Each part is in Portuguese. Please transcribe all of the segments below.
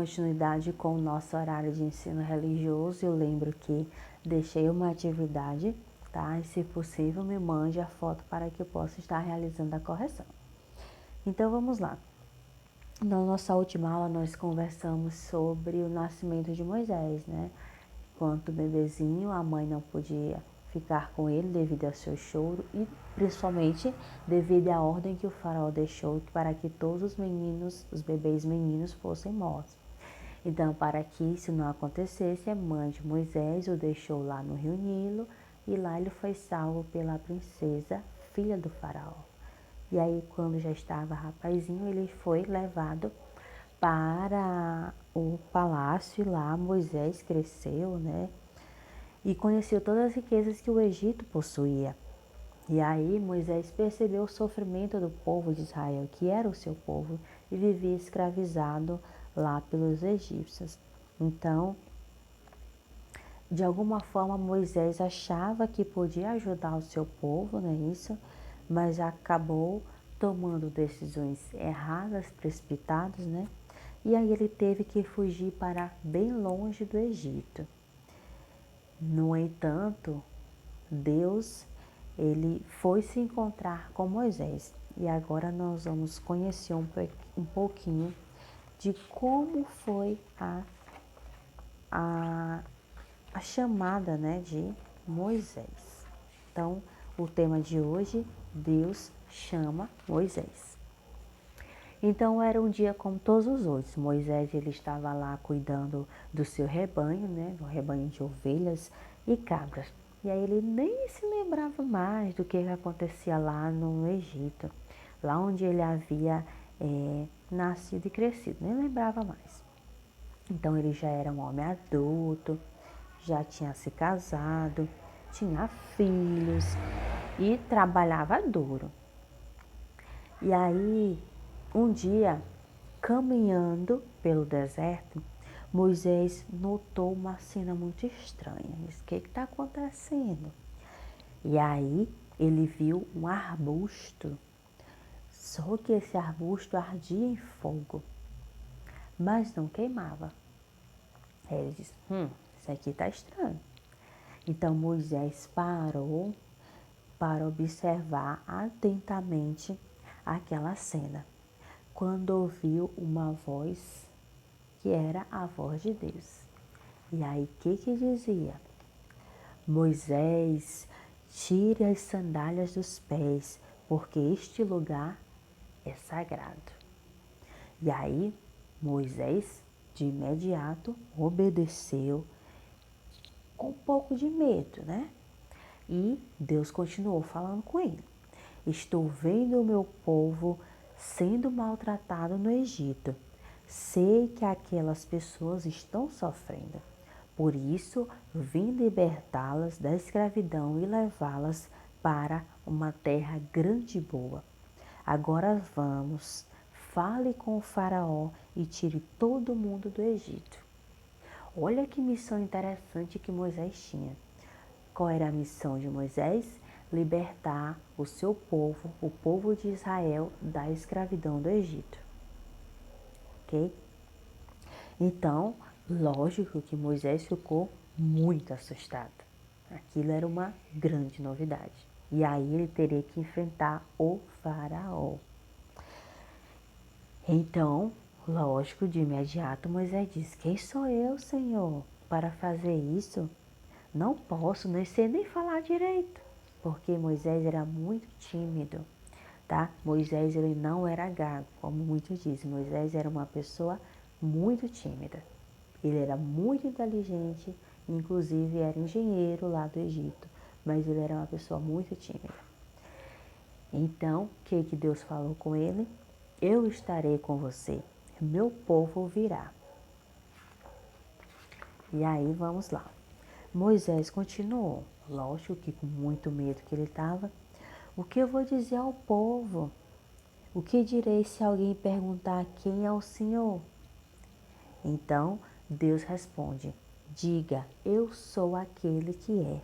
continuidade com o nosso horário de ensino religioso. Eu lembro que deixei uma atividade, tá? E se possível, me mande a foto para que eu possa estar realizando a correção. Então, vamos lá. Na nossa última aula, nós conversamos sobre o nascimento de Moisés, né? Enquanto bebezinho, a mãe não podia ficar com ele devido ao seu choro e principalmente devido à ordem que o faraó deixou para que todos os meninos, os bebês meninos, fossem mortos. Então, para que isso não acontecesse, a mãe de Moisés o deixou lá no rio Nilo e lá ele foi salvo pela princesa, filha do faraó. E aí, quando já estava rapazinho, ele foi levado para o palácio e lá Moisés cresceu, né? E conheceu todas as riquezas que o Egito possuía. E aí Moisés percebeu o sofrimento do povo de Israel, que era o seu povo, e vivia escravizado lá pelos egípcios. Então, de alguma forma, Moisés achava que podia ajudar o seu povo, não é isso? Mas acabou tomando decisões erradas, precipitadas, né? E aí ele teve que fugir para bem longe do Egito. No entanto, Deus, ele foi se encontrar com Moisés. E agora nós vamos conhecer um pouquinho de como foi a chamada, né, de Moisés. Então, o tema de hoje, Deus chama Moisés. Então, era um dia como todos os outros. Moisés, ele estava lá cuidando do seu rebanho, né, do rebanho de ovelhas e cabras. E aí ele nem se lembrava mais do que acontecia lá no Egito, lá onde ele havia nascido e crescido, nem lembrava mais. Então ele já era um homem adulto, já tinha se casado, tinha filhos e trabalhava duro. E aí, um dia, caminhando pelo deserto, Moisés notou uma cena muito estranha. Disse: o que está acontecendo? E aí ele viu um arbusto, só que esse arbusto ardia em fogo, mas não queimava. Aí ele disse: isso aqui está estranho. Então Moisés parou para observar atentamente aquela cena, quando ouviu uma voz que era a voz de Deus. E aí o que dizia? Moisés, tire as sandálias dos pés, porque este lugar é sagrado. E aí Moisés de imediato obedeceu com um pouco de medo, né? E Deus continuou falando com ele. Estou vendo o meu povo sendo maltratado no Egito. Sei que aquelas pessoas estão sofrendo. Por isso, vim libertá-las da escravidão e levá-las para uma terra grande e boa. Agora vamos, fale com o faraó e tire todo mundo do Egito. Olha que missão interessante que Moisés tinha. Qual era a missão de Moisés? Libertar o seu povo, o povo de Israel, da escravidão do Egito. Ok? Então, lógico que Moisés ficou muito assustado. Aquilo era uma grande novidade. E aí ele teria que enfrentar o faraó. Então, lógico, de imediato Moisés disse: quem sou eu, Senhor, para fazer isso? Não posso, nem sei nem falar direito, porque Moisés era muito tímido, tá? Moisés, ele não era gago, como muitos dizem. Moisés era uma pessoa muito tímida. Ele era muito inteligente, inclusive era engenheiro lá do Egito, mas ele era uma pessoa muito tímida. Então, o que Deus falou com ele? Eu estarei com você, meu povo virá. E aí vamos lá. Moisés continuou, lógico que com muito medo que ele estava. O que eu vou dizer ao povo? O que direi se alguém perguntar quem é o Senhor? Então Deus responde: diga, eu sou aquele que é.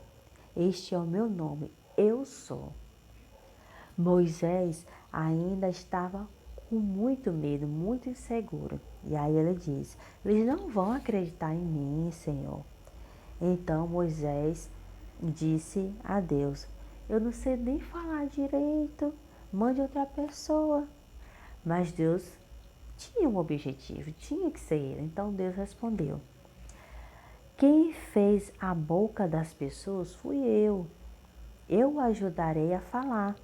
Este é o meu nome, eu sou. Moisés ainda estava com muito medo, muito inseguro. E aí ele diz: eles não vão acreditar em mim, Senhor. Então Moisés disse a Deus: eu não sei nem falar direito, mande outra pessoa. Mas Deus tinha um objetivo, tinha que ser ele. Então Deus respondeu: quem fez a boca das pessoas fui eu. Eu o ajudarei a falar.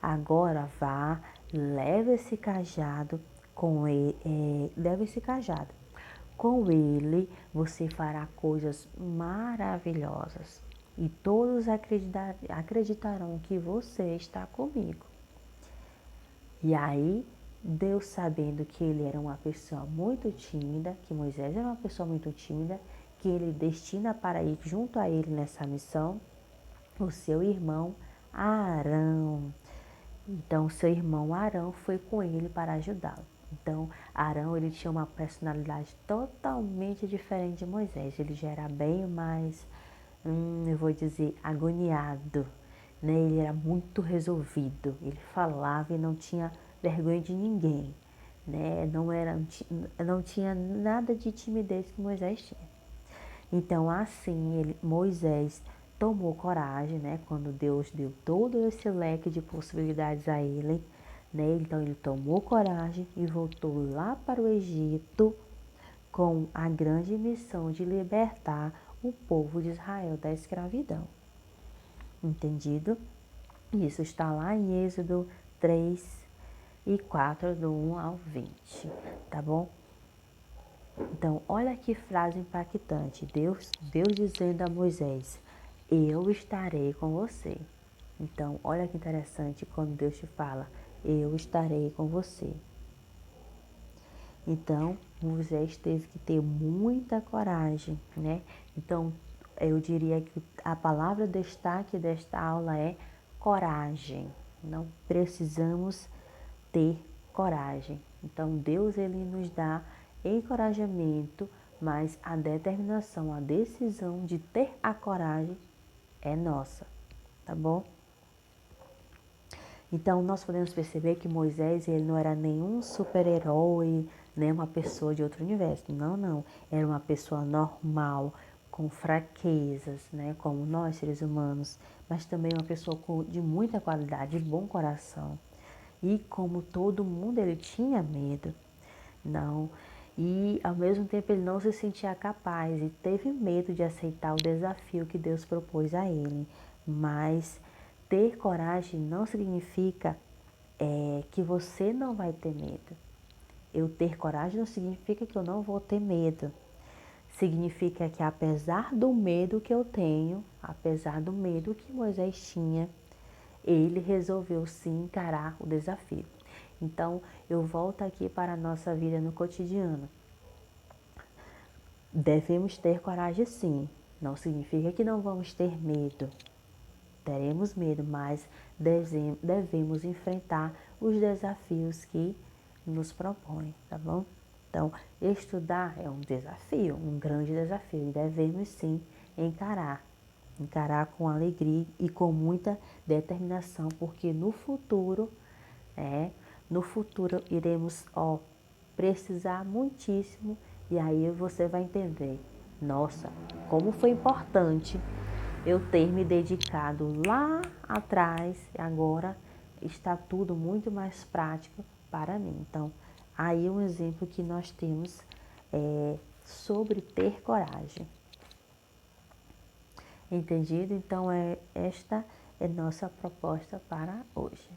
Agora vá, leve esse cajado com ele, leve esse cajado. Com ele você fará coisas maravilhosas e todos acreditarão que você está comigo. E aí, Deus, sabendo que ele era uma pessoa muito tímida, que Moisés era uma pessoa muito tímida, que ele destina para ir junto a ele nessa missão, o seu irmão Arão. Então, seu irmão Arão foi com ele para ajudá-lo. Então, Arão, ele tinha uma personalidade totalmente diferente de Moisés. Ele já era bem mais, eu vou dizer, agoniado, né? Ele era muito resolvido. Ele falava e não tinha vergonha de ninguém, né? Não tinha nada de timidez que Moisés tinha. Então, assim, Moisés tomou coragem, né? Quando Deus deu todo esse leque de possibilidades a ele, né? Então, ele tomou coragem e voltou lá para o Egito com a grande missão de libertar o povo de Israel da escravidão. Entendido? Isso está lá em Êxodo 3 e 4, do 1 ao 20, tá bom? Então, olha que frase impactante. Deus dizendo a Moisés: eu estarei com você. Então, olha que interessante quando Deus te fala: eu estarei com você. Então, Moisés teve que ter muita coragem, né? Então, eu diria que a palavra destaque desta aula é coragem. Não precisamos ter coragem. Então, Deus, ele nos dá encorajamento, mas a determinação, a decisão de ter a coragem é nossa, tá bom? Então, nós podemos perceber que Moisés, ele não era nenhum super-herói, nem uma pessoa de outro universo. Não, não. Era uma pessoa normal, com fraquezas, né? Como nós, seres humanos. Mas também uma pessoa de muita qualidade, de bom coração. E como todo mundo, ele tinha medo. Não. E, ao mesmo tempo, ele não se sentia capaz e teve medo de aceitar o desafio que Deus propôs a ele. Mas ter coragem não significa que você não vai ter medo. Eu ter coragem não significa que eu não vou ter medo. Significa que apesar do medo que eu tenho, apesar do medo que Moisés tinha, ele resolveu sim encarar o desafio. Então, eu volto aqui para a nossa vida no cotidiano. Devemos ter coragem sim. Não significa que não vamos ter medo. Teremos medo, mas devemos enfrentar os desafios que nos propõem, tá bom? Então, estudar é um desafio, um grande desafio, e devemos sim encarar com alegria e com muita determinação, porque no futuro iremos precisar muitíssimo, e aí você vai entender, nossa, como foi importante eu ter me dedicado lá atrás e agora está tudo muito mais prático para mim. Então, aí um exemplo que nós temos sobre ter coragem. Entendido? Então, esta é nossa proposta para hoje.